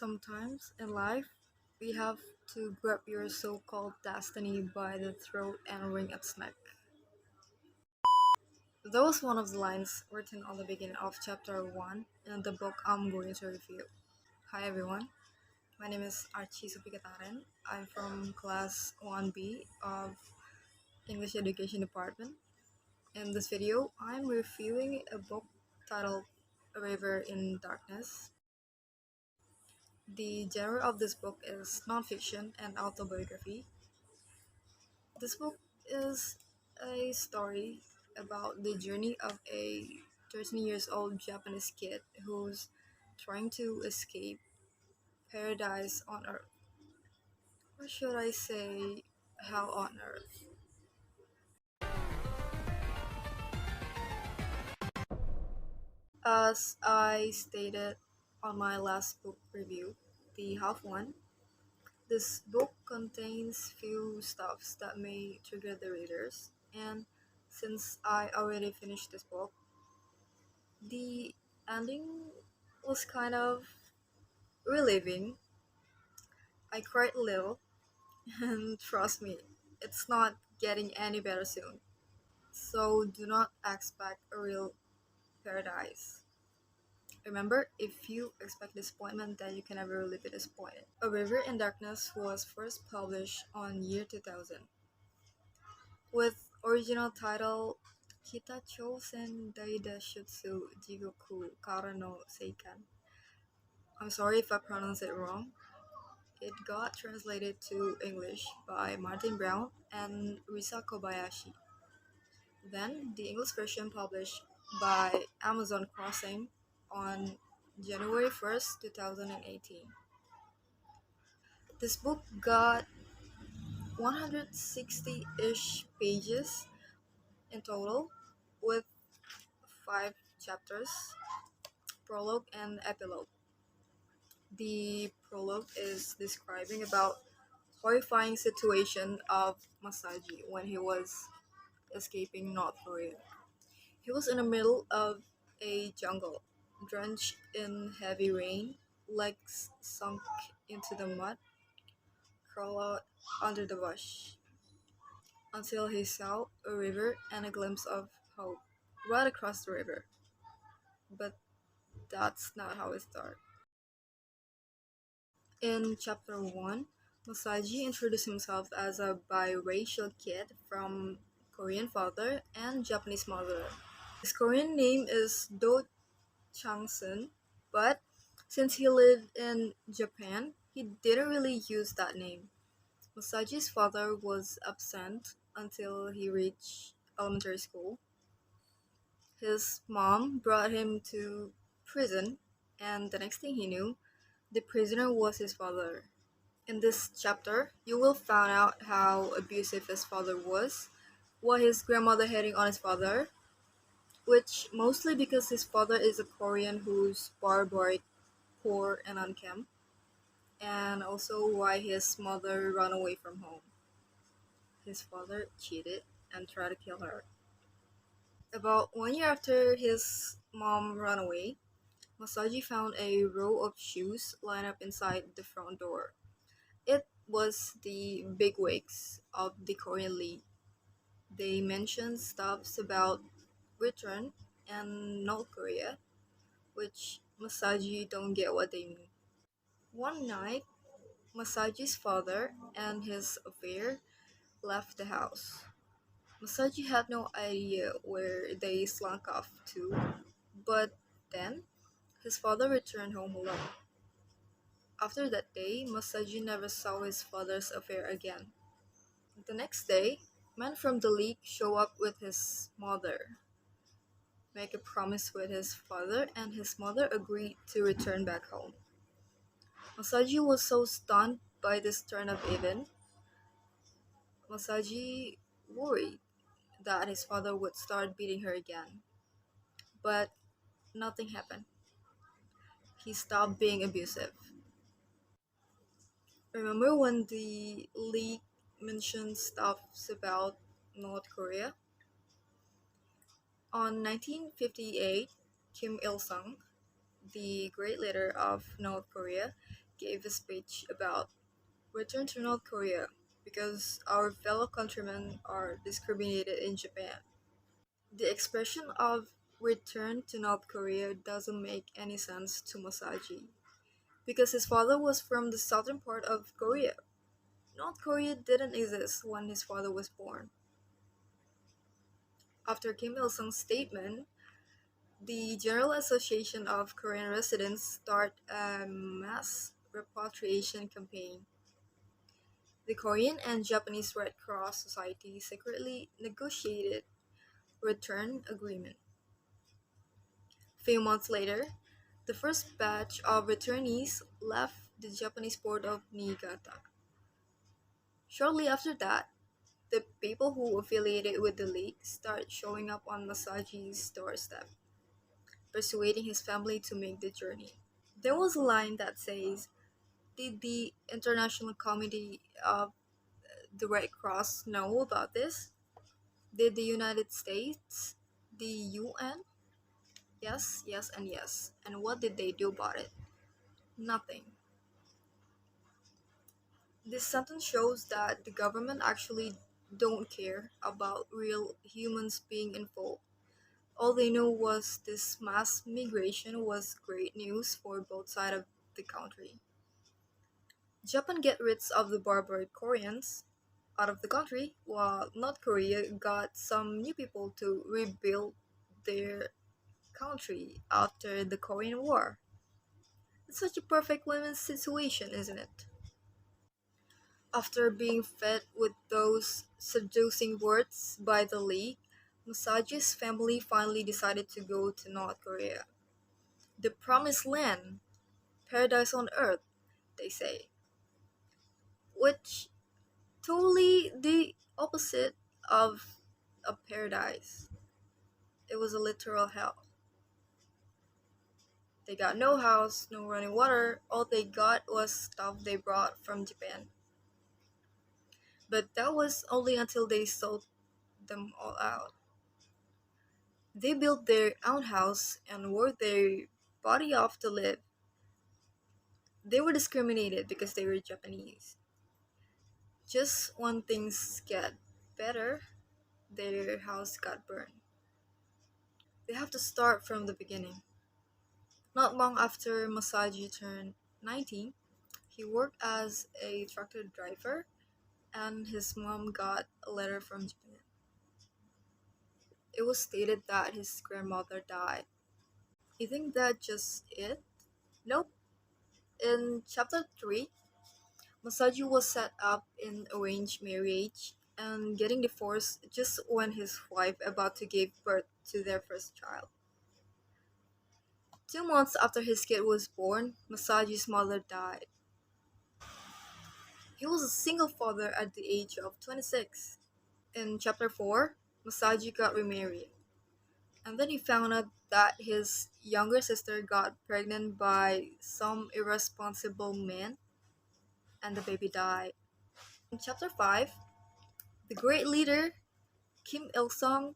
Sometimes in life, we have to grab your so called destiny by the throat and wring its neck. That was one of the lines written on the beginning of chapter 1 in the book I'm going to review. Hi everyone, my name is Archy Ketaren. I'm from class 1B of English Education Department. In this video, I'm reviewing a book titled A River in Darkness. The genre of this book is nonfiction and autobiography. This book is a story about the journey of a 13 years old Japanese kid who's trying to escape paradise on earth. Or should I say, hell on earth? As I stated on my last book review, the half one, this book contains few stuffs that may trigger the readers, and since I already finished this book, the ending was kind of relieving. I cried a little, and trust me, it's not getting any better soon. So do not expect a real paradise. Remember, if you expect disappointment, then you can never really be disappointed. A River in Darkness was first published on year 2000, with original title Kita Chosen Daida Shutsu Jigoku Kara no Seikan. I'm sorry if I pronounced it wrong. It got translated to English by Martin Brown and Risa Kobayashi. Then the English version published by Amazon Crossing on January 1st, 2018. This book got 160-ish pages in total, with 5 chapters, prologue and epilogue. The prologue is describing about horrifying situation of Masaji when he was escaping North Korea. He was in the middle of a jungle, drenched in heavy rain, legs sunk into the mud, crawled out under the bush, until he saw a river and a glimpse of hope right across the river. But that's not how it started. In chapter 1, Masaji introduced himself as a biracial kid from Korean father and Japanese mother. His Korean name is Do Chang-sun, but since he lived in Japan, he didn't really use that name. Masaji's father was absent until he reached elementary school. His mom brought him to prison, and the next thing he knew, the prisoner was his father. In this chapter, you will find out how abusive his father was, why his grandmother hating on his father, which mostly because his father is a Korean who's barbaric, poor, and unkempt, and also why his mother ran away from home. His father cheated and tried to kill her. About 1 year after his mom ran away, Masaji found a row of shoes lined up inside the front door. It was the bigwigs of the Korean League. They mentioned stuffs about return and North Korea, which Masaji don't get what they mean. One night, Masaji's father and his affair left the house. Masaji had no idea where they slunk off to, but then his father returned home alone. After that day, Masaji never saw his father's affair again. The next day, men from the league show up with his mother, make a promise with his father, and his mother agreed to return back home. Masaji was so stunned by this turn of events. Masaji worried that his father would start beating her again, but nothing happened. He stopped being abusive. Remember when the league mentioned stuffs about North Korea? On 1958, Kim Il-sung, the great leader of North Korea, gave a speech about return to North Korea because our fellow countrymen are discriminated in Japan. The expression of return to North Korea doesn't make any sense to Masaji because his father was from the southern part of Korea. North Korea didn't exist when his father was born. After Kim Il sung's statement, the General Association of Korean Residents started a mass repatriation campaign. The Korean and Japanese Red Cross Society secretly negotiated return agreement. Few months later, the first batch of returnees left the Japanese port of Niigata. Shortly after that, the people who affiliated with the league started showing up on Masaji's doorstep, persuading his family to make the journey. There was a line that says, "Did the International Committee of the Red Cross know about this? Did the United States? The UN? Yes, yes, and yes. And what did they do about it? Nothing." This sentence shows that the government actually don't care about real humans being involved. All they know was this mass migration was great news for both sides of the country. Japan get rid of the barbaric Koreans out of the country, while North Korea got some new people to rebuild their country after the Korean War. It's such a perfect women's situation, isn't it? After being fed with those seducing words by the League, Masaji's family finally decided to go to North Korea. The promised land, paradise on earth, they say, which totally the opposite of a paradise. It was a literal hell. They got no house, no running water, all they got was stuff they brought from Japan. But that was only until they sold them all out. They built their own house and worked their body off to live. They were discriminated because they were Japanese. Just when things get better, their house got burned. They have to start from the beginning. Not long after Masaji turned 19, he worked as a tractor driver and his mom got a letter from Japan. It was stated that his grandmother died. You think that just it? Nope. In chapter 3, Masaji was set up in arranged marriage and getting divorced just when his wife about to give birth to their first child. 2 months after his kid was born, Masaji's mother died. He was a single father at the age of 26. In chapter 4, Masaji got remarried, and then he found out that his younger sister got pregnant by some irresponsible man, and the baby died. In chapter 5, the great leader Kim Il sung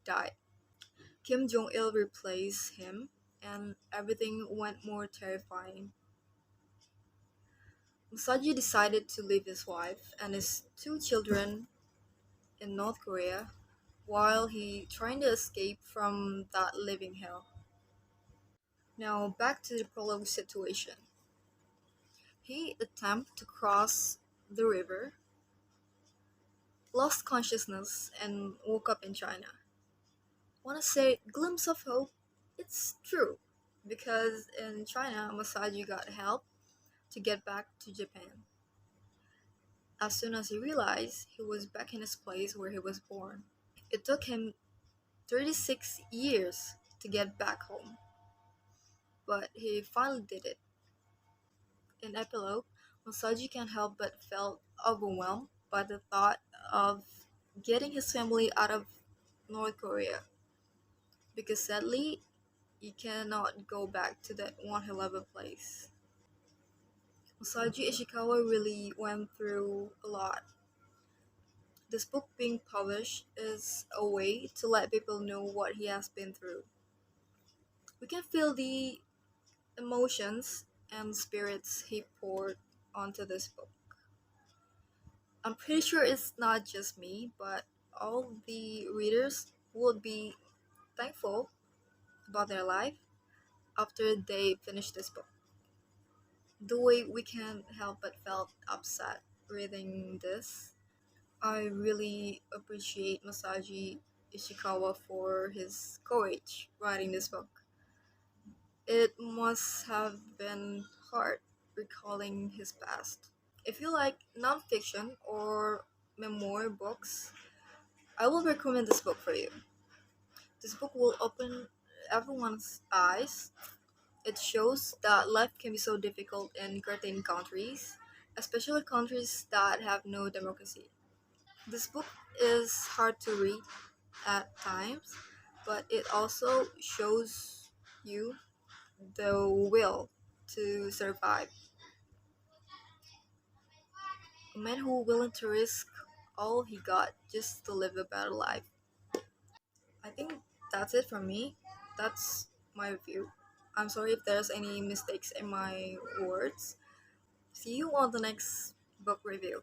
died. Kim Jong il replaced him, and everything went more terrifying. Masaji decided to leave his wife and his two children in North Korea while he trying to escape from that living hell. Now back to the prologue situation. He attempted to cross the river, lost consciousness, and woke up in China. Wanna say glimpse of hope? It's true, because in China, Masaji got help to get back to Japan. As soon as he realized he was back in his place where he was born, it took him 36 years to get back home, but he finally did it. In epilogue, Masaji can't help but felt overwhelmed by the thought of getting his family out of North Korea, because sadly, he cannot go back to that one he loved place. Masaji Ishikawa really went through a lot. This book being published is a way to let people know what he has been through. We can feel the emotions and spirits he poured onto this book. I'm pretty sure it's not just me, but all the readers would be thankful about their life after they finish this book. The way we can't help but felt upset reading this. I really appreciate Masaji Ishikawa for his courage writing this book. It must have been hard recalling his past. If you like nonfiction or memoir books, I will recommend this book for you. This book will open everyone's eyes. It shows that life can be so difficult in certain countries, especially countries that have no democracy. This book is hard to read at times, but it also shows you the will to survive. A man who willing to risk all he got just to live a better life. I think that's it from me. That's my review. I'm sorry if there's any mistakes in my words. See you on the next book review.